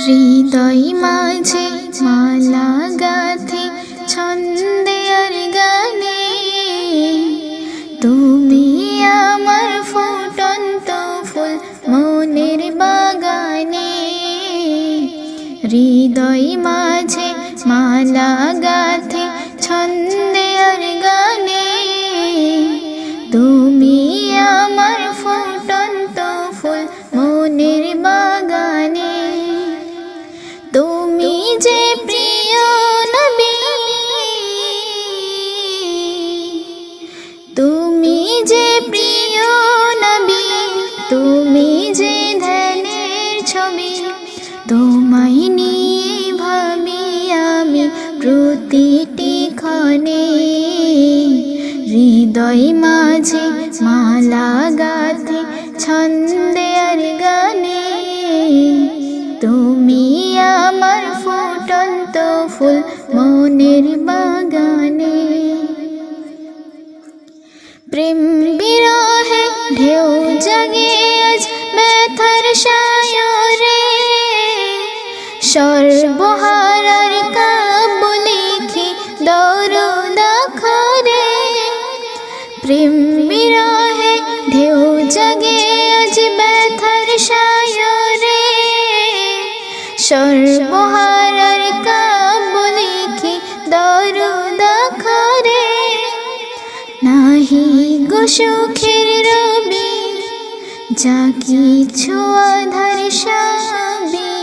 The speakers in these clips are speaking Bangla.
হৃদয় মাঝে মালা গাঁথি ছন্দে আর গানে, তুমি আমার ফুটন্ত ফুল মনের বাগানে। হৃদয় মাঝে মালা গাঁথি ছন্দে আর গানে, তুমি আমার ফুটন্ত ফুল মনের বাগানে। তুমি যে প্রিয় নবী, তুমি যে প্রিয় নবী, তুমি যে ধ্যানের ছবি, তোমায় নিয়ে ভাবি আমি প্রতিটি ক্ষণে। হৃদয় মাঝে মালা গাঁথি ছন্দে আর গানে, তুমি আমার ফুটন্ত ফুল মনের বাগানে। প্রেম বিরহে ঢেউ জাগে আজ ব্যথার সায়রে, সর্বহারার কাব্য লিখি দরদ আখরে। প্রেম বিরহে ঢেউ জাগে আজ ব্যথার সায়রে, সর্বহারার কাব্য লিখি দরদ আখরে। নাহি গো সুখের রবি, যা কিছু আধার সাবি,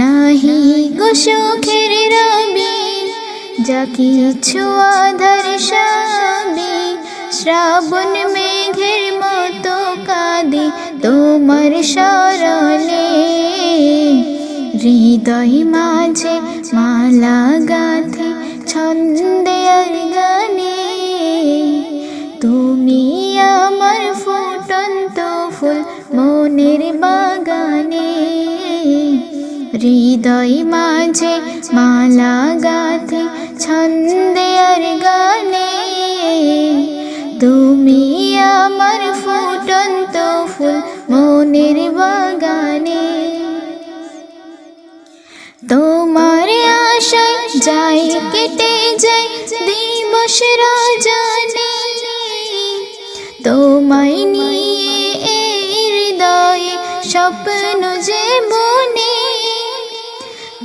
নাহি গো সুখের রবি, যা কিছু আধার সাবি। শ্রাবণ মেঘের মতো কাঁদি তোমার শরণে। হৃদয় মাঝে মালা গাঁথি ছন্দে আর গানে, তুমি আমার ফুটন্ত ফুল মনের বাগানে। হৃদয় মাঝে মালা গাঁথি ছন্দে আর গানে, তুমি আমার ফুটন্ত ফুল মনের বাগানে। তোমার আশায় যাই কেটে যাই দিবস রজনী, তোমায় নিয়ে এই হৃদয়ে স্বপ্ন যে বনে।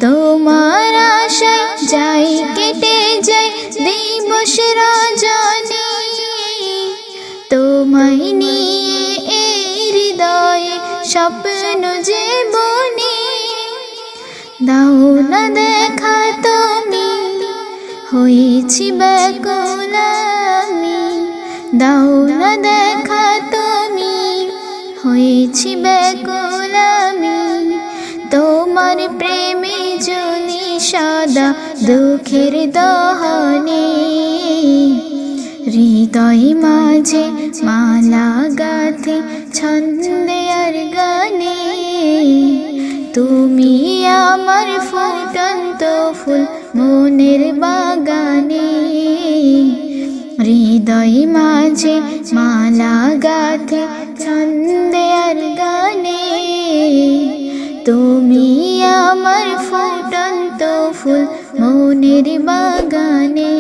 তোমার আশায় যাই কেটে যাই দিবস রজনী, তোমায় নিয়ে এই হৃদয়ে স্বপ্ন যে বনে। দাও না দেখা তুমি, হয়েছি ব্যাকুল আমি। দাও না দেখা তুমি, হয়েছি ব্যাকুল আমি। তোমার প্রেমে জ্বলি সদা দুঃখের দহনে। হৃদয় মাঝে মালা গাঁথি ছন্দে আর গানে, তুমি আমার ফুটন্ত ফুল মনের বাগানে। হৃদয় মাঝে মালা গাঁথি ছন্দে আর গানে, তুমি আমার ফুটন্ত ফুল মনের বাগানে।